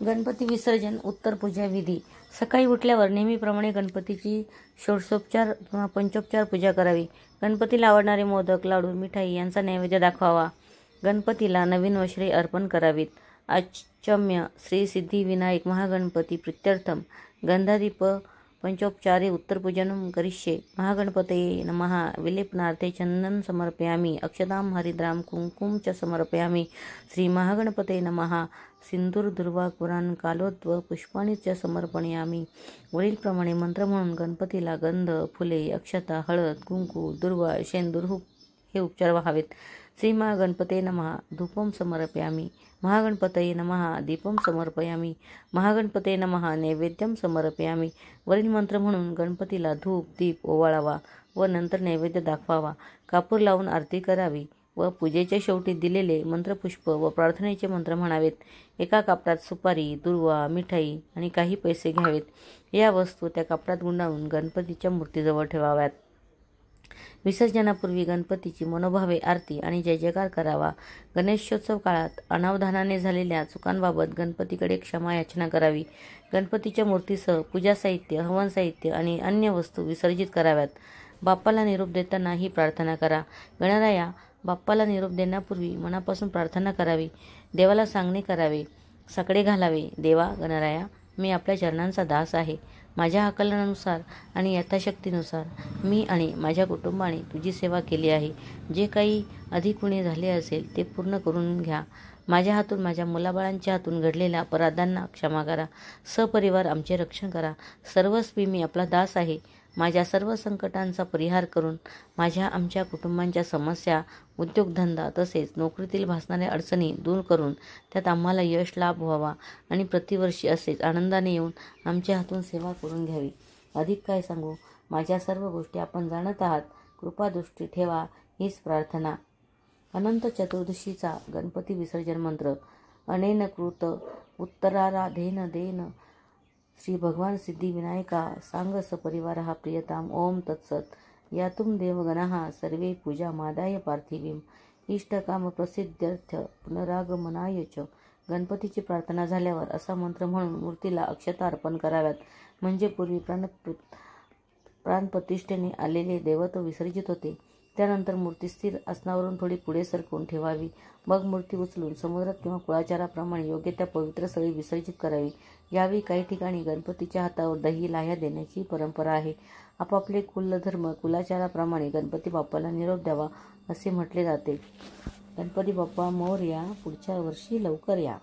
गणपती विसर्जन उत्तर पूजा विधी. सकाळी उठल्यावर नेहमीप्रमाणे गणपतीची षोडशोपचार किंवा पंचोपचार पूजा करावी. गणपतीला आवडणारे मोदक, लाडू, मिठाई यांचा नैवेद्य दाखवावा. गणपतीला नवीन वस्त्रे अर्पण करावीत. आचम्य श्री सिद्धिविनायक महागणपती प्रीत्यर्थम गंधादीप पंचोपचारे उत्तरपूजनं करिष्ये. महागणपतये नमः. विलेपनार्थे चंदन समर्पयामि. अक्षतां हरिद्रां कुंकुम च समर्पयामि. श्री महागणपतये नमः. सिंदूर दुर्वा कुरान कालोद्व पुष्पाणि च समर्पयामि. वरीलप्रमाणे मंत्र म्हणून गणपतीला गंध, फुले, अक्षता, हळद, कुंकू, दुर्वा, शेंदूर हे उपचार व्हावेत. श्री महागणपतये नमः. धूपम समर्पयामि. महागणपतये नमः. दीपम समर्पयामि. महागणपतये नमः. नैवेद्यम समर्पयामि. वरील मंत्र म्हणून गणपतीला धूप दीप ओवाळावा व नंतर नैवेद्य दाखवावा. कापूर लावून आरती करावी व पूजेच्या शेवटी दिलेले मंत्रपुष्प व प्रार्थनेचे मंत्र म्हणावेत. एका कापडात सुपारी, दुर्वा, मिठाई आणि काही पैसे घ्यावेत. या वस्तू त्या कापडात गुंडाळून गणपतीच्या मूर्तीजवळ ठेवाव्यात. विसर्जनापूर्वी गणपतीची मनोभावे आरती आणि जय जयकार करावा. गणेशोत्सव काळात अनावधानाने झालेल्या चुकांबाबत गणपतीकडे क्षमा याचना करावी. गणपतीच्या मूर्तीसह पूजा साहित्य, हवन साहित्य आणि अन्य वस्तू विसर्जित कराव्यात. बाप्पाला निरोप देताना ही प्रार्थना करा. गणराया, बाप्पाला निरोप देण्यापूर्वी मनापासून प्रार्थना करावी. देवाला सांगणे करावे. साकडे घालावे. देवा गणराया, मी आपल्या चरणांचा दास आहे. माझ्या आकलनानुसार आणि यथाशक्तीनुसार मी आणि माझ्या कुटुंबाने तुझी सेवा केली आहे. जे काही अधिक उणे झाले असेल ते पूर्ण करून घ्या. माझ्या हातून, माझ्या मुलाबाळांच्या हातून घडलेल्या अपराधांना क्षमा करा. सपरिवार आमचे रक्षण करा. सर्वस्वी मी आपला दास आहे. माझ्या सर्व संकटांचा परिहार करून आमच्या कुटुंबांच्या समस्या, उद्योगधंदा तसेच नोकरीतील भासणाऱ्या अडचणी दूर करून त्यात आम्हाला यश लाभ व्हावा आणि प्रतिवर्षी असेच आनंदाने येऊन आमच्या हातून सेवा करून घ्यावी. अधिक काय सांगू, माझ्या सर्व गोष्टी आपण जाणत आहात. कृपादृष्टी ठेवा हीच प्रार्थना. अनंत चतुर्दशीचा गणपती विसर्जन मंत्र. अनेन कृत उत्तराराधेन देन श्री भगवान सिद्धिविनायका सांग सपरिवारः प्रियताम. ओम तत्सत. यातुम देवगणाः सर्वे पूजा मादाय पार्थिवीम इष्टकाम प्रसिद्ध्यर्थ पुनरागमनाय च. गणपतीची प्रार्थना झाल्यावर असा मंत्र म्हणून मूर्तीला अक्षता अर्पण कराव्यात. म्हणजे पूर्वी प्राणप्रतिष्ठेने आलेले देवत्व विसर्जित होते. त्यानंतर मूर्ती स्थिर आसनावरून थोडी पुढे सरकवून ठेवावी. मग मूर्ती उचलून समुद्रात किंवा कुळाचाराप्रमाणे योग्य त्या पवित्र स्थळी विसर्जित करावी. यावेळी काही ठिकाणी गणपतीच्या हातावर दही लाह्या देण्याची परंपरा आहे. आपापले कुलधर्म कुलाचाराप्रमाणे गणपती बाप्पाला निरोप द्यावा असे म्हटले जाते. गणपती बाप्पा मोरया. पुढच्या वर्षी लवकर या.